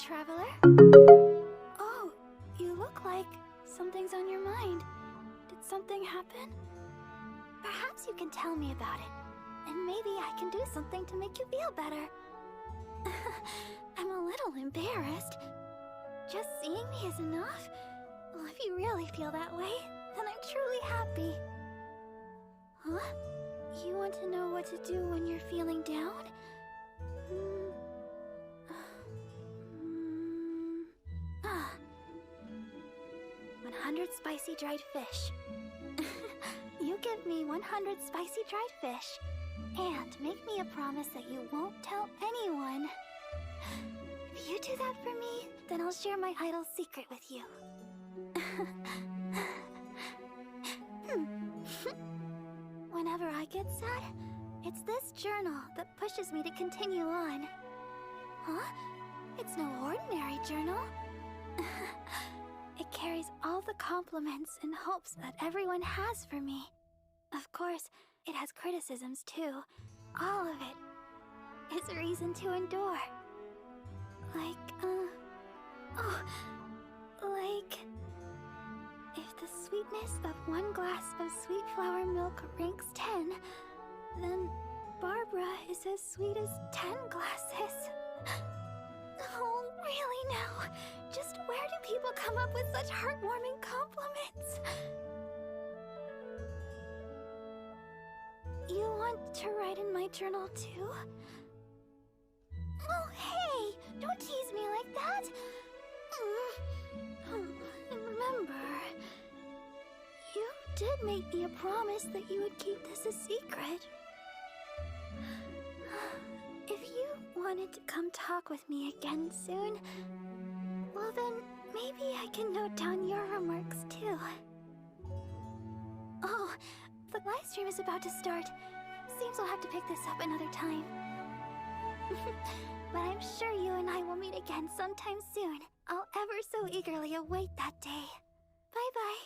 Traveler? Oh, you look like something's on your mind. Did something happen? Perhaps you can tell me about it, and maybe I can do something to make you feel better. I'm a little embarrassed. Just seeing me is enough? Well, if you really feel that way, then I'm truly happy. Huh? You want to know what to do when you're feeling down? 100 spicy dried fish. You give me 100 spicy dried fish, and make me a promise that you won't tell anyone. If you do that for me, then I'll share my idol's secret with you. Whenever I get sad, it's this journal that pushes me to continue on. Huh? It's no ordinary journal. It carries all the compliments and hopes that everyone has for me. Of course, it has criticisms too. All of it is a reason to endure. If the sweetness of one glass of sweet flower milk ranks 10, then Barbara is as sweet as 10 glasses. Oh, really now? Just where do people come up with such heartwarming compliments? You want to write in my journal too? Oh, hey! Don't tease me like that! And remember, you did make me a promise that you would keep this a secret. If you wanted to come talk with me again soon, well then, maybe I can note down your remarks too. Oh, the live stream is about to start. Seems I'll have to pick this up another time. But I'm sure you and I will meet again sometime soon. I'll ever so eagerly await that day. Bye-bye.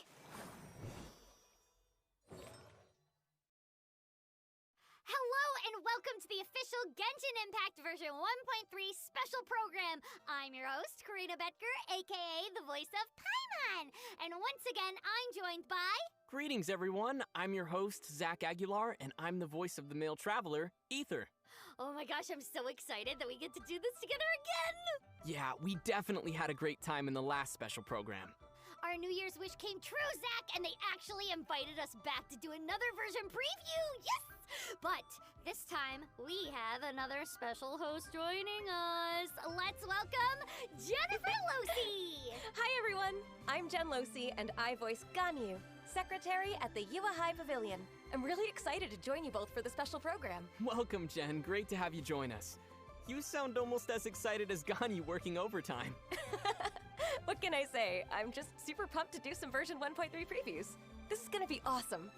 Hello and welcome to the official Genshin Impact version 1.3 special program. I'm your host, Karina Betker, aka the voice of Paimon. And once again, I'm joined by... Greetings, everyone. I'm your host, Zach Aguilar, and I'm the voice of the male traveler, Ether. Oh my gosh, I'm so excited that we get to do this together again! Yeah, we definitely had a great time in the last special program. Our New Year's wish came true, Zach, and they actually invited us back to do another version preview! Yes! But this time, we have another special host joining us. Let's welcome Jennifer Losi! Hi, everyone. I'm Jen Losi, and I voice Ganyu, secretary at the Yuahai Pavilion. I'm really excited to join you both for the special program. Welcome, Jen. Great to have you join us. You sound almost as excited as Ganyu working overtime. What can I say? I'm just super pumped to do some version 1.3 previews. This is gonna be awesome.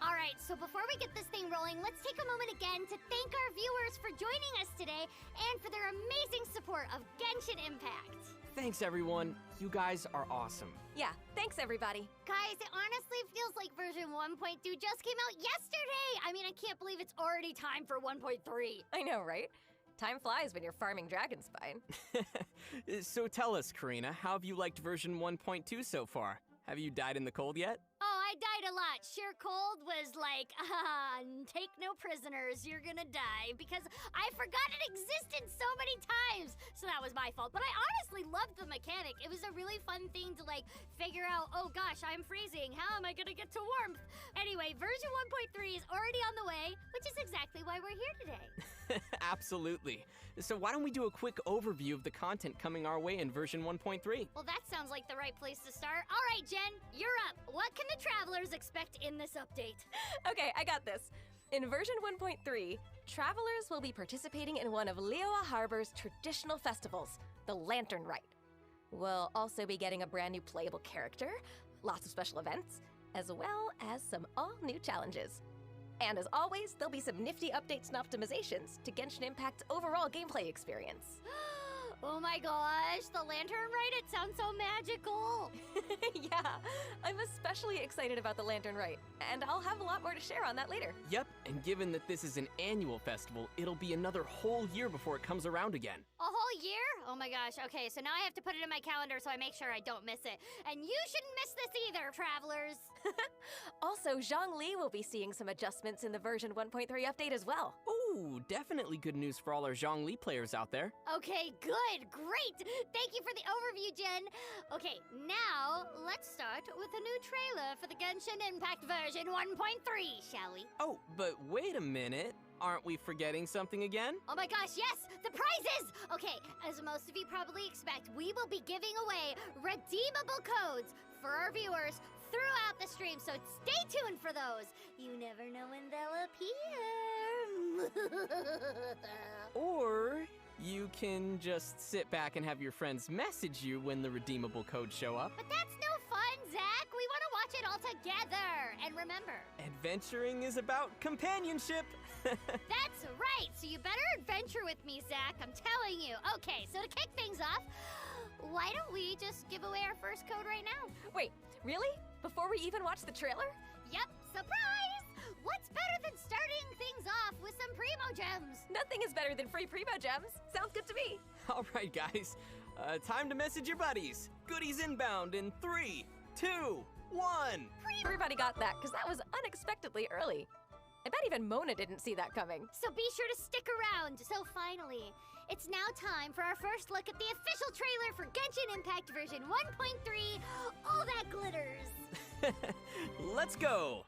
All right, so before we get this thing rolling, let's take a moment again to thank our viewers for joining us today and for their amazing support of Genshin Impact. Thanks, everyone. You guys are awesome. Yeah, thanks, everybody. Guys, it honestly feels like version 1.2 just came out yesterday. I mean, I can't believe it's already time for 1.3. I know, right? Time flies when you're farming Dragonspine. So tell us, Karina, how have you liked version 1.2 so far? Have you died in the cold yet? Oh, I died a lot. Sheer cold was like, take no prisoners, you're gonna die, because I forgot it existed so many times. So that was my fault. But I honestly loved the mechanic. It was a really fun thing to like figure out, oh gosh, I'm freezing. How am I gonna get to warmth? Anyway, version 1.3 is already on the way, which is exactly why we're here today. Absolutely. So why don't we do a quick overview of the content coming our way in version 1.3? Well, that sounds like the right place to start. All right, Jen, you're up. What can the travelers expect in this update? Okay, I got this. In version 1.3, travelers will be participating in one of Liyue Harbor's traditional festivals, the Lantern Rite. We'll also be getting a brand new playable character, lots of special events, as well as some all-new challenges. And as always, there'll be some nifty updates and optimizations to Genshin Impact's overall gameplay experience. Oh my gosh, the lantern rite, it sounds so magical. Yeah, I'm especially excited about the Lantern Rite, and I'll have a lot more to share on that later. Yep, and given that this is an annual festival, it'll be another whole year before it comes around again. A whole year? Oh my gosh, okay, so now I have to put it in my calendar so I make sure I don't miss it. And you shouldn't miss this either, travelers. Also, Zhongli will be seeing some adjustments in the version 1.3 update as well. Ooh, definitely good news for all our Zhongli players out there. Okay, good, great. Thank you for the overview, Jen. Okay, now let's start with a new trailer for the Genshin Impact version 1.3, shall we? Oh, but wait a minute. Aren't we forgetting something again? Oh my gosh, yes! The prizes! Okay, as most of you probably expect, we will be giving away redeemable codes for our viewers throughout the stream, so stay tuned for those. You never know when they'll appear. Or you can just sit back and have your friends message you when the redeemable codes show up. But that's no fun, Zach. We want to watch it all together. And remember, Adventuring is about companionship. that's right. So you better adventure with me, Zach. I'm telling you. Okay, so to kick things off, why don't we just give away our first code right now? Wait, really? Before we even watch the trailer? Yep, surprise! What's better than starting things off with some Primo Gems? Nothing is better than free Primo Gems. Sounds good to me. All right, guys. Time to message your buddies. Goodies inbound in 3, 2, 1. Everybody got that, because that was unexpectedly early. I bet even Mona didn't see that coming. So be sure to stick around. So finally, it's now time for our first look at the official trailer for Genshin Impact version 1.3, All That Glitters. Let's go.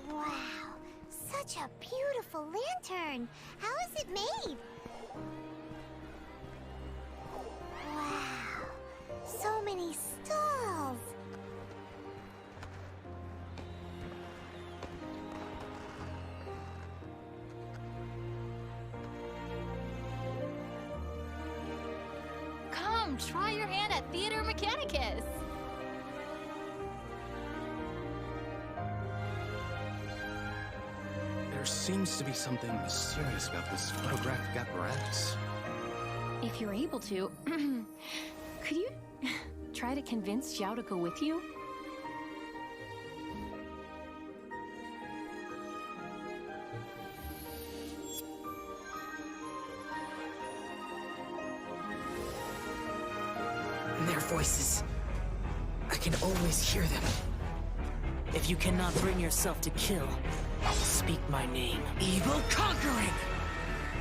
Wow, such a beautiful lantern. How is it made? Wow, so many stalls. Come, try your hand at Theater Mechanicus. There seems to be something mysterious about this photographic apparatus. If you're able to, could you try to convince Xiao to go with you? Their voices. I can always hear them. If you cannot bring yourself to kill, speak my name. Evil conquering!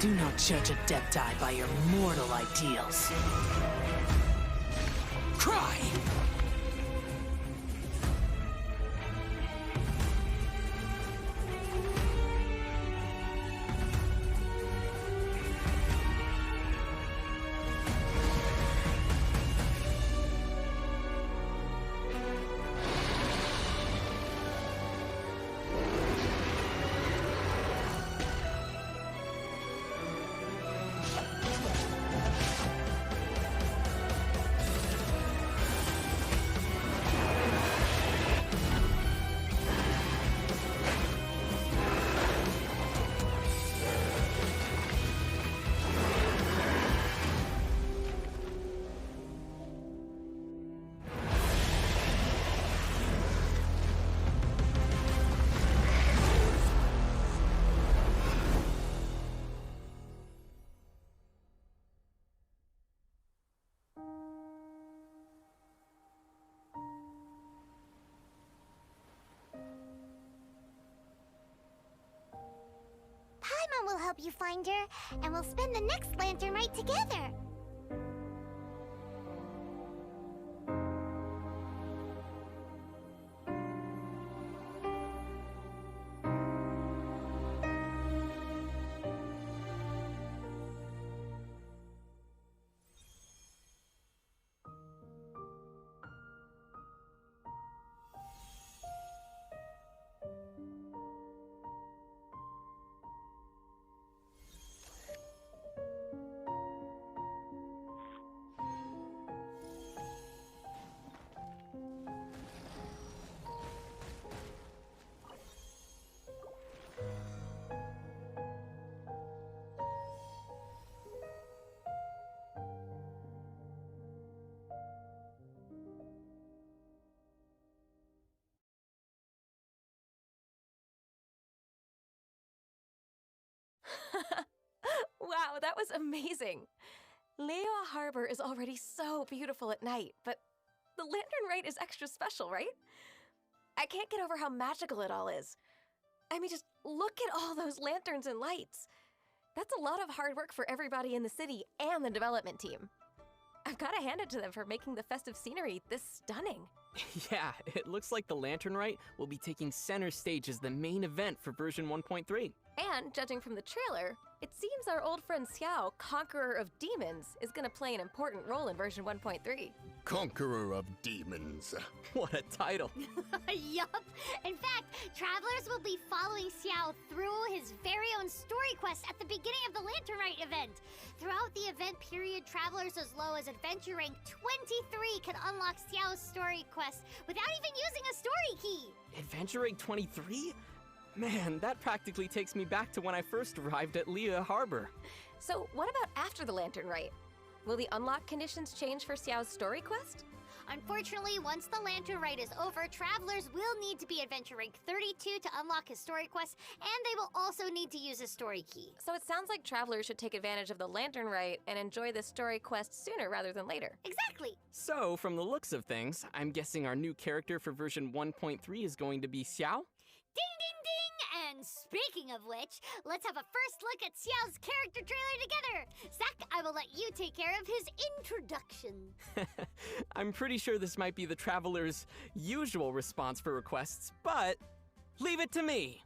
Do not judge a Adepti by your mortal ideals. Cry! Paimon will help you find her, and we'll spend the next lantern rite together. That was amazing. Leoa Harbor is already so beautiful at night, but the Lantern Rite is extra special, right? I can't get over how magical it all is. I mean, just look at all those lanterns and lights. That's a lot of hard work for everybody in the city and the development team. I've got to hand it to them for making the festive scenery this stunning. Yeah, it looks like the Lantern Rite will be taking center stage as the main event for version 1.3. And judging from the trailer, it seems our old friend Xiao, Conqueror of Demons, is going to play an important role in version 1.3. Conqueror of Demons. What a title. Yup. In fact, travelers will be following Xiao through his very own story quest at the beginning of the Lantern Rite event. Throughout the event period, travelers as low as adventure rank 23 can unlock Xiao's story quest without even using a story key. Adventure Rank 23? Man, that practically takes me back to when I first arrived at Leoa Harbor. So what about after the Lantern Rite? Will the unlock conditions change for Xiao's story quest? Unfortunately, once the Lantern Rite is over, travelers will need to be adventure rank 32 to unlock his story quest, and they will also need to use a story key. So it sounds like travelers should take advantage of the Lantern Rite and enjoy the story quest sooner rather than later. Exactly. So, from the looks of things, I'm guessing our new character for version 1.3 is going to be Xiao? Ding, ding, ding! And speaking of which, let's have a first look at Xiao's character trailer together. Zach, I will let you take care of his introduction. I'm pretty sure this might be the traveler's usual response for requests, but leave it to me.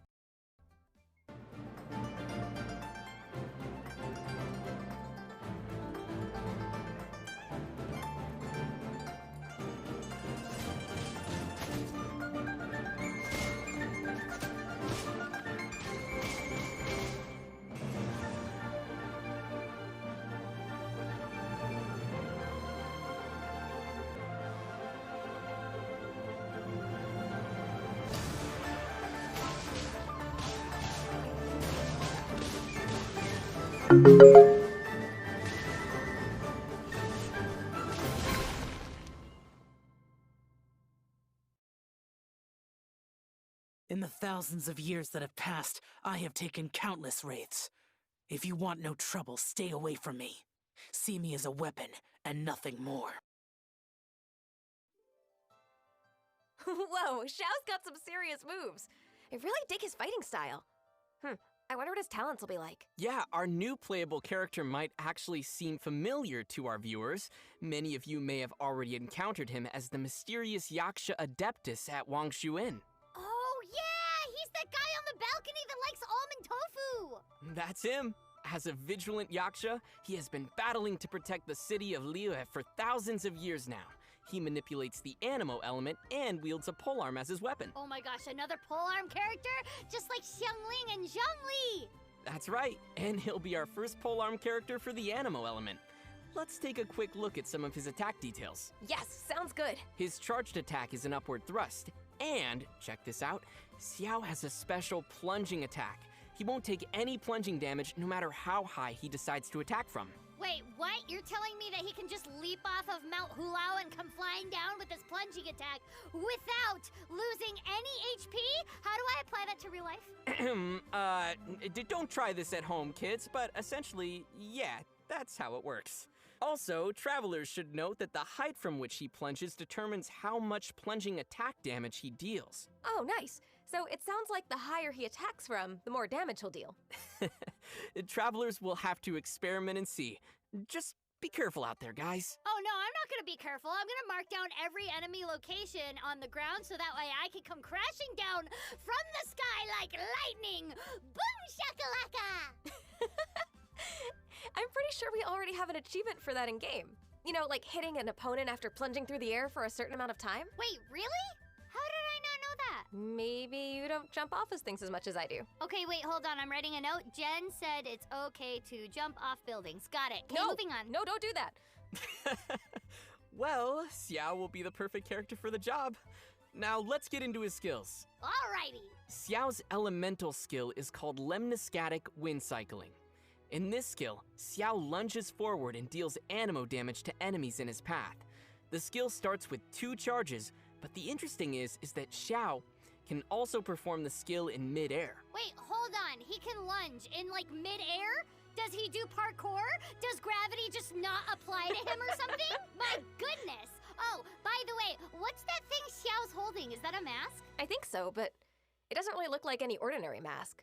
In the thousands of years that have passed, I have taken countless wraiths. If you want no trouble, stay away from me. See me as a weapon and nothing more. Whoa, Xiao's got some serious moves. I really dig his fighting style. I wonder what his talents will be like. Yeah, our new playable character might actually seem familiar to our viewers. Many of you may have already encountered him as the mysterious Yaksha Adeptus at Wangshu Inn. Oh, yeah! He's that guy on the balcony that likes almond tofu! That's him. As a vigilant Yaksha, he has been battling to protect the city of Liyue for thousands of years now. He manipulates the animo element and wields a polearm as his weapon. Oh my gosh, another polearm character? Just like Xiangling and Zhongli! That's right, and he'll be our first polearm character for the animo element. Let's take a quick look at some of his attack details. Yes, sounds good. His charged attack is an upward thrust, and, check this out, Xiao has a special plunging attack. He won't take any plunging damage no matter how high he decides to attack from. Wait, what? You're telling me that he can just leap off of Mount Hulao and come flying down with his plunging attack without losing any HP? How do I apply that to real life? Don't try this at home, kids, but essentially, yeah, that's how it works. Also, travelers should note that the height from which he plunges determines how much plunging attack damage he deals. Oh, nice. So it sounds like the higher he attacks from, the more damage he'll deal. Travelers will have to experiment and see. Just be careful out there, guys. Oh no, I'm not gonna be careful. I'm gonna mark down every enemy location on the ground so that way I can come crashing down from the sky like lightning. Boom shakalaka! I'm pretty sure we already have an achievement for that in game. You know, like hitting an opponent after plunging through the air for a certain amount of time. Wait, really? How did I not know that? Maybe you don't jump off of things as much as I do. Okay, wait, hold on. I'm writing a note. Jen said it's okay to jump off buildings. Got it. Okay, moving on. No, don't do that. Well, Xiao will be the perfect character for the job. Now, let's get into his skills. Alrighty. Xiao's elemental skill is called Lemniscatic Wind Cycling. In this skill, Xiao lunges forward and deals animo damage to enemies in his path. The skill starts with 2 charges, but the interesting is that Xiao can also perform the skill in mid-air. Wait, hold on. He can lunge in like mid-air? Does he do parkour? Does gravity just not apply to him or something? My goodness! Oh, by the way, what's that thing Xiao's holding? Is that a mask? I think so, but it doesn't really look like any ordinary mask.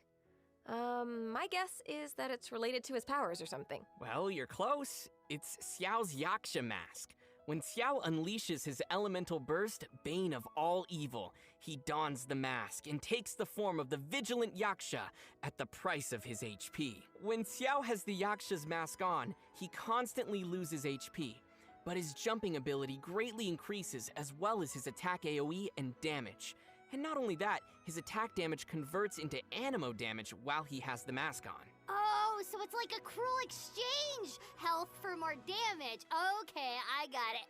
My guess is that it's related to his powers or something. Well, you're close. It's Xiao's Yaksha mask. When Xiao unleashes his elemental burst, bane of all evil, he dons the mask and takes the form of the vigilant Yaksha at the price of his HP. When Xiao has the Yaksha's mask on, he constantly loses HP, but his jumping ability greatly increases as well as his attack AoE and damage. And not only that, his attack damage converts into anemo damage while he has the mask on. Oh, so it's like a cruel exchange. Health for more damage. Okay, I got it.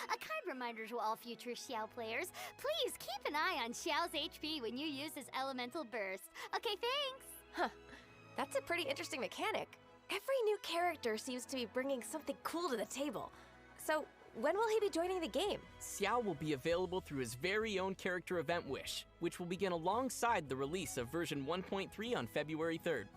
A kind reminder to all future Xiao players. Please keep an eye on Xiao's HP when you use his elemental burst. Okay, thanks. Huh. That's a pretty interesting mechanic. Every new character seems to be bringing something cool to the table. So, when will he be joining the game? Xiao will be available through his very own character event Wish, which will begin alongside the release of version 1.3 on February 3rd.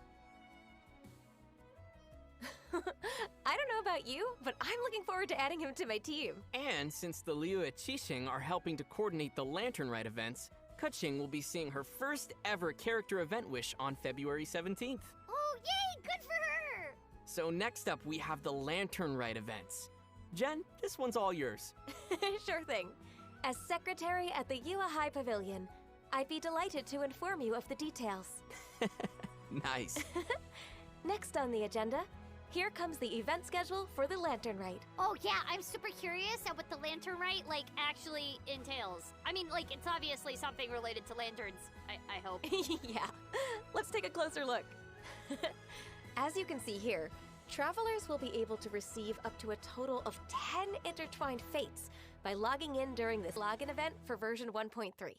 I don't know about you, but I'm looking forward to adding him to my team. And since the Liu and Qixing are helping to coordinate the Lantern Rite events, Keqing will be seeing her first ever character event Wish on February 17th. Oh, yay! Good for her! So next up, we have the Lantern Rite events. Jen, this one's all yours. Sure thing. As secretary at the Yua High Pavilion, I'd be delighted to inform you of the details. Nice. Next on the agenda, here comes the event schedule for the Lantern Rite. Oh yeah, I'm super curious at what the Lantern Rite, actually entails. I mean, it's obviously something related to lanterns, I hope. Yeah, let's take a closer look. As you can see here, travelers will be able to receive up to a total of 10 intertwined fates by logging in during this login event for version 1.3.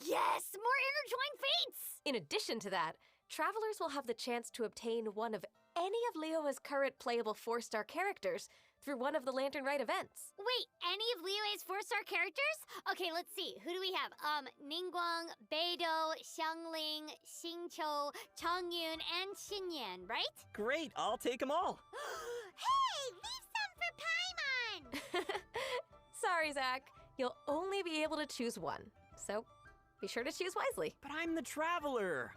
Yes, more intertwined fates! In addition to that, travelers will have the chance to obtain one of any of Liyue's current playable 4-star characters through one of the Lantern Rite events. Wait, any of Liyue's 4-star characters? Okay, let's see. Who do we have? Ningguang, Beidou, Xiangling, Xingqiu, Chongyun, and Xinyan, right? Great, I'll take them all. Hey, leave some for Paimon! Sorry, Zach. You'll only be able to choose one. So, be sure to choose wisely. But I'm the Traveler.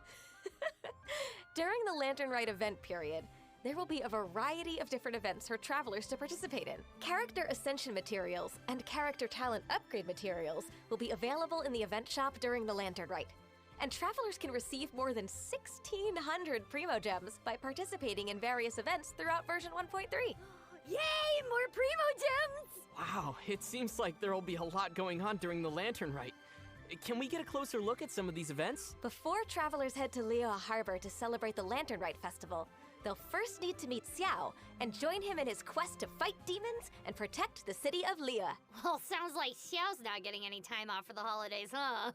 During the Lantern Rite event period, there will be a variety of different events for travelers to participate in. Character Ascension materials and Character Talent Upgrade materials will be available in the event shop during the Lantern Rite. And travelers can receive more than 1,600 Primo Gems by participating in various events throughout version 1.3. Yay, more Primo Gems! Wow, it seems like there'll be a lot going on during the Lantern Rite. Can we get a closer look at some of these events? Before travelers head to Liyue Harbor to celebrate the Lantern Rite Festival, they'll first need to meet Xiao and join him in his quest to fight demons and protect the city of Liyue. Well, sounds like Xiao's not getting any time off for the holidays, huh?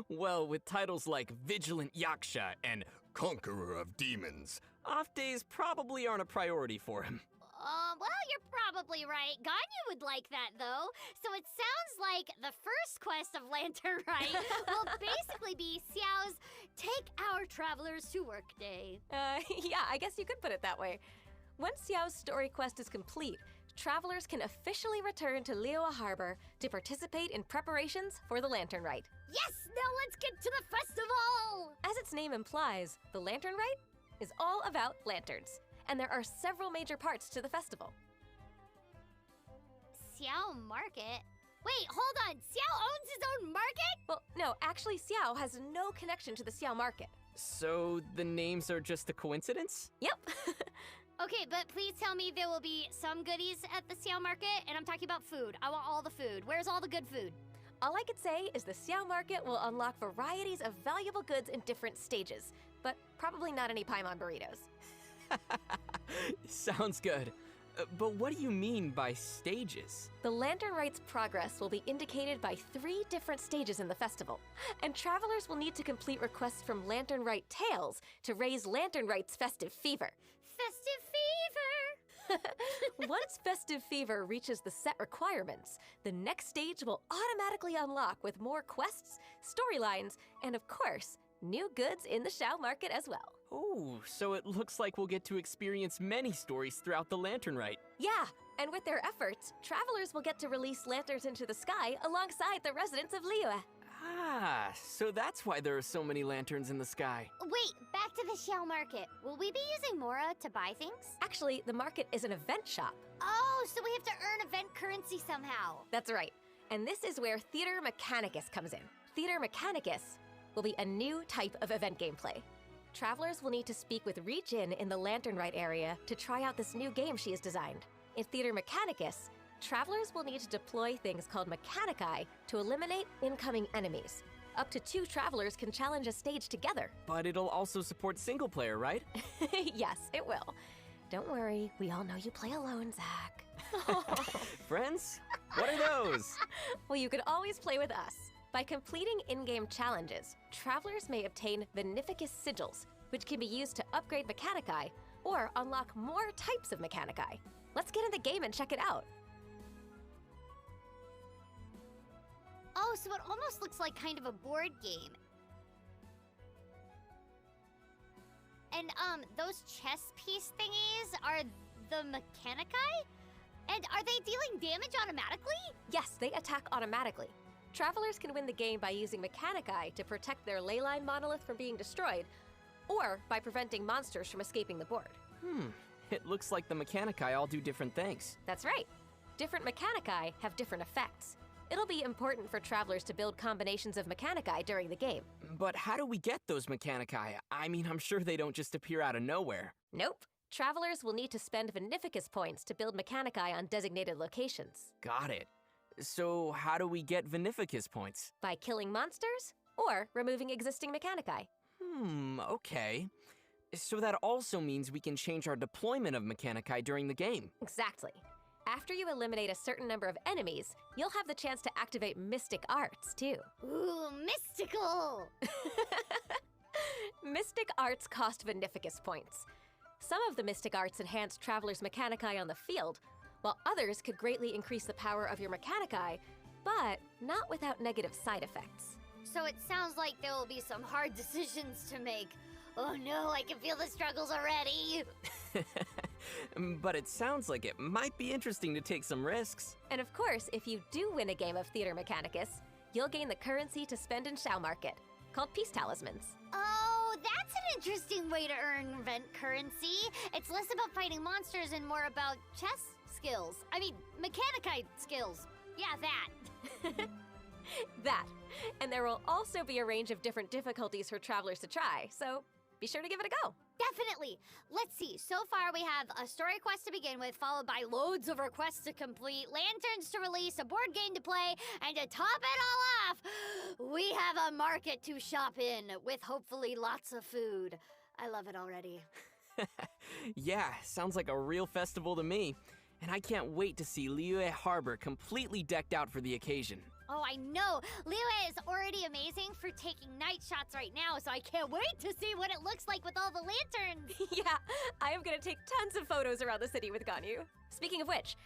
Well, with titles like Vigilant Yaksha and Conqueror of Demons, off days probably aren't a priority for him. Well, you're probably right. Ganyu would like that, though. So it sounds like the first quest of Lantern Rite will basically be Xiao's Take Our Travelers to Work Day. Yeah, I guess you could put it that way. Once Xiao's story quest is complete, travelers can officially return to Liyue Harbor to participate in preparations for the Lantern Rite. Yes! Now let's get to the festival! As its name implies, the Lantern Rite is all about lanterns, and there are several major parts to the festival. Xiao Market? Wait, hold on. Xiao owns his own market? Well, no, actually Xiao has no connection to the Xiao market. So the names are just a coincidence? Yep. Okay, but please tell me there will be some goodies at the Xiao market, and I'm talking about food. I want all the food. Where's all the good food? All I could say is the Xiao market will unlock varieties of valuable goods in different stages, but probably not any Paimon burritos. Sounds good. But what do you mean by stages? The Lantern Rite's progress will be indicated by 3 different stages in the festival, and travelers will need to complete requests from Lantern Rite Tales to raise Lantern Rite's festive fever. Festive fever! Once festive fever reaches the set requirements, the next stage will automatically unlock with more quests, storylines, and of course, new goods in the Xiao market as well. Oh, so it looks like we'll get to experience many stories throughout the Lantern Rite. Yeah, and with their efforts, travelers will get to release lanterns into the sky alongside the residents of Liyue. Ah, so that's why there are so many lanterns in the sky. Wait, back to the Xiao Market. Will we be using Mora to buy things? Actually, the market is an event shop. Oh, so we have to earn event currency somehow. That's right. And this is where Theater Mechanicus comes in. Theater Mechanicus will be a new type of event gameplay. Travelers will need to speak with Ri Jin in the Lantern Rite area to try out this new game she has designed. In Theater Mechanicus, travelers will need to deploy things called Mechanici to eliminate incoming enemies. Up to 2 travelers can challenge a stage together. But it'll also support single player, right? Yes, it will. Don't worry, we all know you play alone, Zach. Friends? What are those? Well, you can always play with us. By completing in-game challenges, travelers may obtain Beneficus sigils, which can be used to upgrade Mechanici or unlock more types of Mechanici. Let's get in the game and check it out. Oh, so it almost looks like kind of a board game. And, those chess piece thingies are the Mechanici? And are they dealing damage automatically? Yes, they attack automatically. Travelers can win the game by using Mechanici to protect their leyline monolith from being destroyed, or by preventing monsters from escaping the board. It looks like the Mechanici all do different things. That's right. Different Mechanici have different effects. It'll be important for travelers to build combinations of Mechanici during the game. But how do we get those Mechanici? I mean, I'm sure they don't just appear out of nowhere. Nope. Travelers will need to spend Beneficus points to build Mechanici on designated locations. Got it. So how do we get Beneficus points? By killing monsters or removing existing Mechanici. Okay. So that also means we can change our deployment of Mechanici during the game. Exactly. After you eliminate a certain number of enemies, you'll have the chance to activate Mystic Arts, too. Ooh, mystical! Mystic Arts cost Beneficus points. Some of the Mystic Arts enhance travelers' Mechanici on the field, while others could greatly increase the power of your Mechanici, but not without negative side effects. So it sounds like there will be some hard decisions to make. Oh no, I can feel the struggles already. But it sounds like it might be interesting to take some risks. And of course, if you do win a game of Theater Mechanicus, you'll gain the currency to spend in Xiao Market, called Peace Talismans. Oh, that's an interesting way to earn event currency. It's less about fighting monsters and more about chess skills. I mean, Mechanici skills. Yeah, that. That. And there will also be a range of different difficulties for travelers to try, so be sure to give it a go. Definitely. Let's see. So far, we have a story quest to begin with, followed by loads of requests to complete, lanterns to release, a board game to play, and to top it all off, we have a market to shop in with hopefully lots of food. I love it already. Yeah, sounds like a real festival to me. And I can't wait to see Liyue Harbor completely decked out for the occasion. Oh, I know. Liyue is already amazing for taking night shots right now, so I can't wait to see what it looks like with all the lanterns. Yeah, I am gonna take tons of photos around the city with Ganyu. Speaking of which,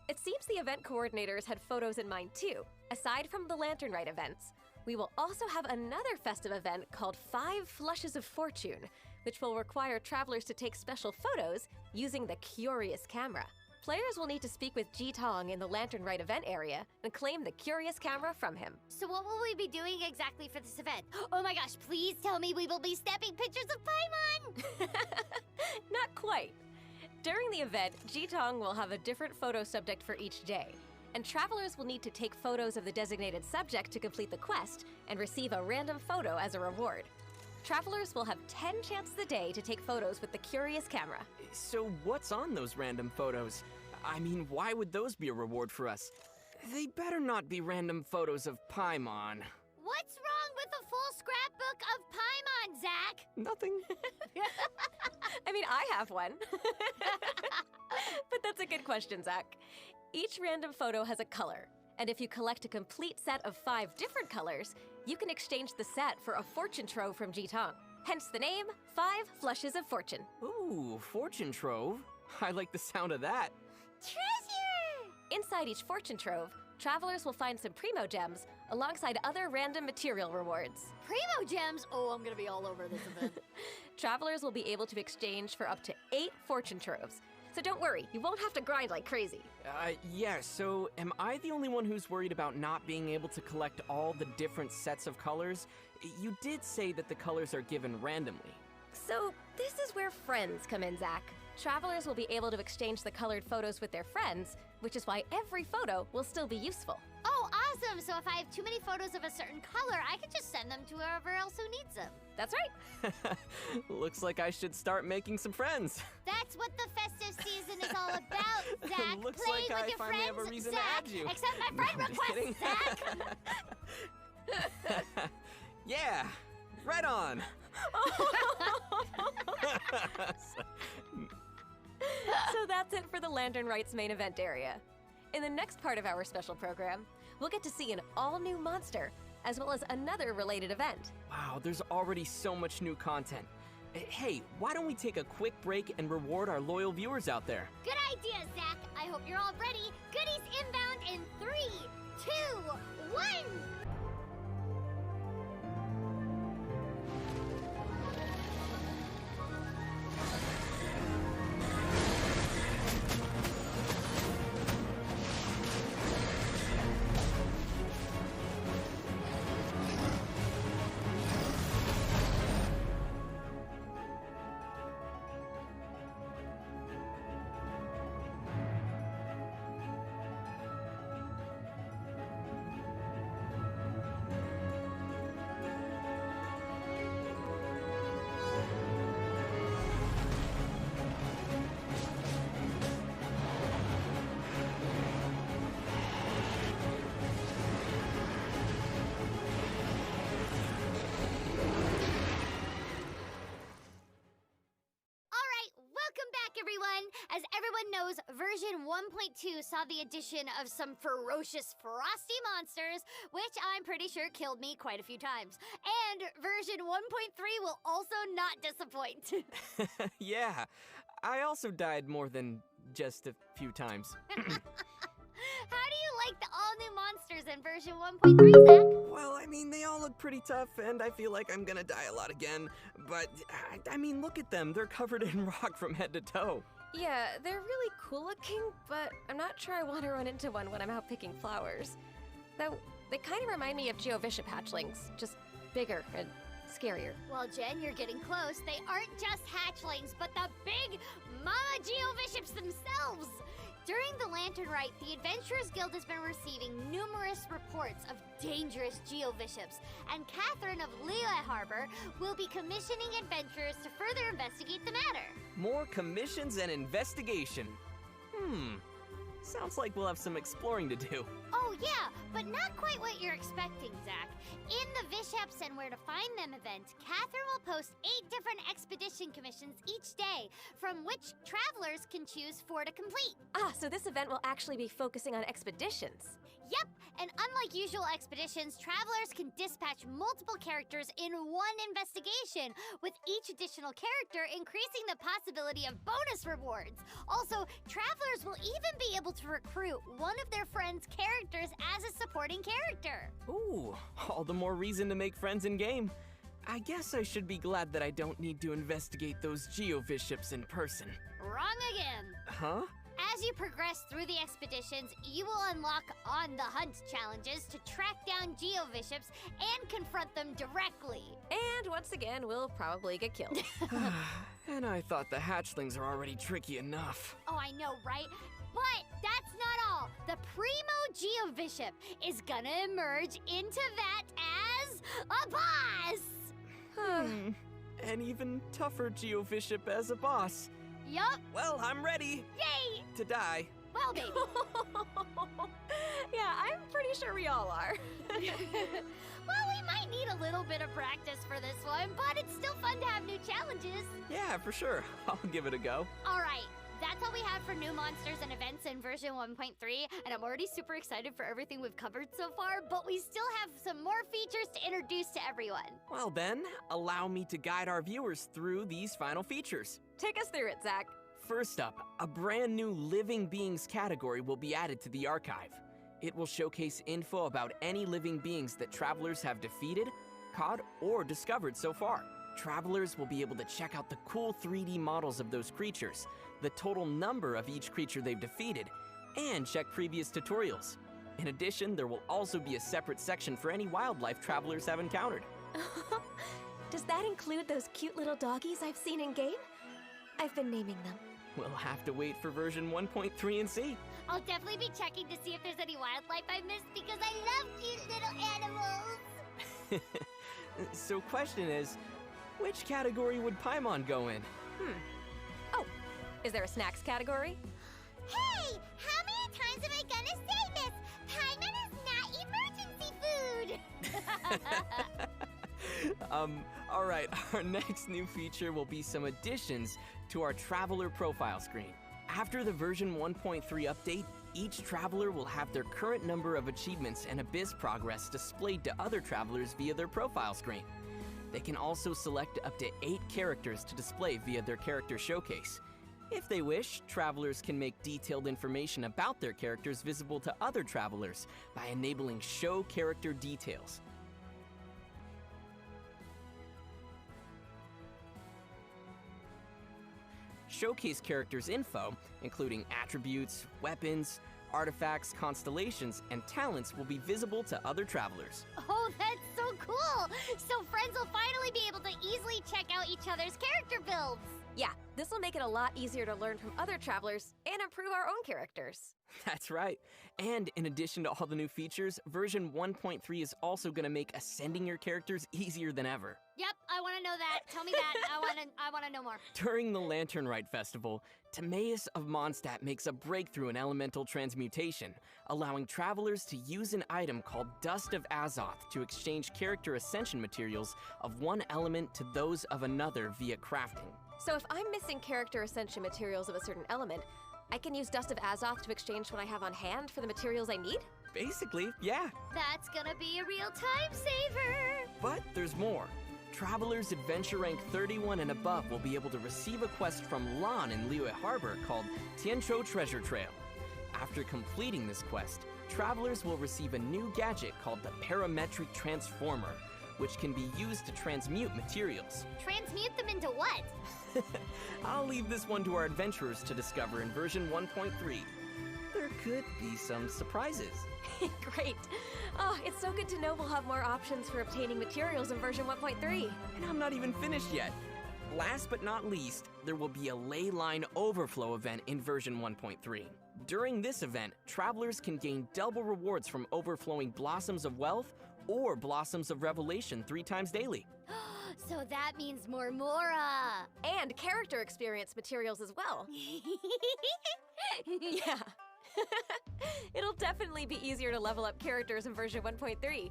it seems the event coordinators had photos in mind too. Aside from the Lantern Rite events, we will also have another festive event called 5 Flushes of Fortune, which will require travelers to take special photos using the Curious Camera. Players will need to speak with Ji Tong in the Lantern Rite event area and claim the Curious Camera from him. So what will we be doing exactly for this event? Oh my gosh, please tell me we will be snapping pictures of Paimon! Not quite. During the event, Ji Tong will have a different photo subject for each day, and travelers will need to take photos of the designated subject to complete the quest and receive a random photo as a reward. Travelers will have 10 chances a day to take photos with the Curious Camera. So what's on those random photos? I mean, why would those be a reward for us? They better not be random photos of Paimon. What's wrong with a full scrapbook of Paimon, Zach? Nothing. I mean, I have one. But that's a good question, Zach. Each random photo has a color, and if you collect a complete set of 5 different colors, you can exchange the set for a fortune trove from Ji Tong. Hence the name, 5 Flushes of Fortune. Ooh, fortune trove. I like the sound of that. Treasure! Inside each fortune trove travelers will find some Primo Gems alongside other random material rewards. Primo gems? Oh, I'm gonna be all over this event. Travelers will be able to exchange for up to 8 fortune troves. So don't worry, you won't have to grind like crazy. Yeah, so am I the only one who's worried about not being able to collect all the different sets of colors? You did say that the colors are given randomly. So this is where friends come in, Zach. Travelers will be able to exchange the colored photos with their friends, which is why every photo will still be useful. Oh, awesome! So if I have too many photos of a certain color, I can just send them to whoever else who needs them. That's right. Looks like I should start making some friends. That's what the festive season is all about, Zach. Looks Playing like with I your finally friends, have a reason Zach. to add you. Accept my friend No, I'm just request, kidding. Zach. Yeah, right on. So that's it for the Lantern Rites main event area. In the next part of our special program, we'll get to see an all-new monster, as well as another related event. Wow, there's already so much new content. Hey, why don't we take a quick break and reward our loyal viewers out there? Good idea, Zach. I hope you're all ready. Goodies inbound in 3, 2, 1. Everyone! As everyone knows, version 1.2 saw the addition of some ferocious frosty monsters, which I'm pretty sure killed me quite a few times. And version 1.3 will also not disappoint. Yeah, I also died more than just a few times. How do you like the all-new monsters in version 1.3, Zach? Well, I mean, they all look pretty tough, and I feel like I'm gonna die a lot again. But, I mean, look at them. They're covered in rock from head to toe. Yeah, they're really cool looking, but I'm not sure I want to run into one when I'm out picking flowers. Though, they kind of remind me of Geovishap hatchlings, just bigger and scarier. Well, Jen, you're getting close. They aren't just hatchlings, but the big Mama Geovishaps themselves! During the Lantern Rite, the Adventurers Guild has been receiving numerous reports of dangerous Geovishaps, and Catherine of Liyue Harbor will be commissioning adventurers to further investigate the matter. More commissions and investigation. Sounds like we'll have some exploring to do. Oh yeah, but not quite what you're expecting, Zach. In the Vishaps and Where to Find Them event, Catherine will post 8 different expedition commissions each day, from which travelers can choose 4 to complete. Ah, so this event will actually be focusing on expeditions. Yep, and unlike usual expeditions, travelers can dispatch multiple characters in one investigation, with each additional character increasing the possibility of bonus rewards. Also, travelers will even be able to recruit one of their friends' characters as a supporting character. Ooh, all the more reason to make friends in-game. I guess I should be glad that I don't need to investigate those Geovishaps in person. Wrong again. Huh? As you progress through the expeditions, you will unlock On the Hunt challenges to track down Geovishaps and confront them directly. And once again, we'll probably get killed. And I thought the hatchlings are already tricky enough. Oh, I know, right? But that's not all. The Primo Geovishap is gonna emerge into that as a boss! An even tougher Geovishap as a boss. Yup, Well, I'm ready yay! to die. Well, baby. Yeah, I'm pretty sure we all are. Well, we might need a little bit of practice for this one, but it's still fun to have new challenges. Yeah, for sure. I'll give it a go. All right, that's all we have for new monsters and events in version 1.3, and I'm already super excited for everything we've covered so far, but we still have some more features to introduce to everyone. Well then, allow me to guide our viewers through these final features. Take us through it, Zach. First up, a brand new Living Beings category will be added to the archive. It will showcase info about any living beings that travelers have defeated, caught, or discovered so far. Travelers will be able to check out the cool 3D models of those creatures, the total number of each creature they've defeated, and check previous tutorials. In addition, there will also be a separate section for any wildlife travelers have encountered. Does that include those cute little doggies I've seen in game? I've been naming them. We'll have to wait for version 1.3 and see. I'll definitely be checking to see if there's any wildlife I missed because I love cute little animals. So question is, which category would Paimon go in? Oh, is there a snacks category? Hey! How many times am I gonna say this? Paimon is not emergency food! Alright, our next new feature will be some additions to our Traveler profile screen. After the version 1.3 update, each Traveler will have their current number of achievements and Abyss progress displayed to other Travelers via their profile screen. They can also select up to 8 characters to display via their character showcase. If they wish, Travelers can make detailed information about their characters visible to other Travelers by enabling Show Character Details. Showcase characters' info, including attributes, weapons, artifacts, constellations, and talents will be visible to other Travelers. Oh, that's so cool! So friends will finally be able to easily check out each other's character builds. Yeah, this will make it a lot easier to learn from other travelers and improve our own characters. That's right. And in addition to all the new features, version 1.3 is also going to make ascending your characters easier than ever. Yep, I want to know that. Tell me that. I want to know more. During the Lantern Rite Festival, Timaeus of Mondstadt makes a breakthrough in elemental transmutation, allowing travelers to use an item called Dust of Azoth to exchange character ascension materials of one element to those of another via crafting. So if I'm missing character ascension materials of a certain element, I can use Dust of Azoth to exchange what I have on hand for the materials I need? Basically, yeah. That's gonna be a real time saver. But there's more. Travelers adventure rank 31 and above will be able to receive a quest from Lan in Liyue Harbor called Tianzhou Treasure Trail. After completing this quest, travelers will receive a new gadget called the Parametric Transformer, which can be used to transmute materials. Transmute them into what? I'll leave this one to our adventurers to discover in version 1.3. There could be some surprises. Great. Oh, it's so good to know we'll have more options for obtaining materials in version 1.3. And I'm not even finished yet. Last but not least, there will be a ley line overflow event in version 1.3. During this event, travelers can gain double rewards from overflowing Blossoms of Wealth or Blossoms of Revelation 3 times daily. So that means more Mora. And character experience materials as well. Yeah. It'll definitely be easier to level up characters in version 1.3.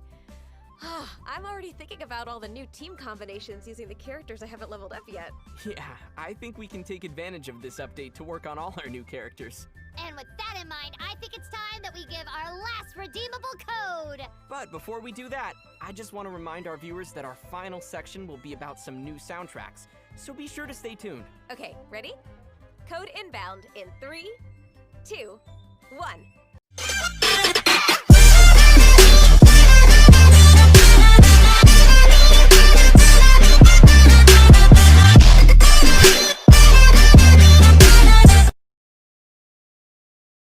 I'm already thinking about all the new team combinations using the characters I haven't leveled up yet. Yeah, I think we can take advantage of this update to work on all our new characters. And with that in mind, I think it's time that we give our last redeemable code. But before we do that, I just want to remind our viewers that our final section will be about some new soundtracks, so be sure to stay tuned. Okay, ready? Code inbound in 3, 2, 1.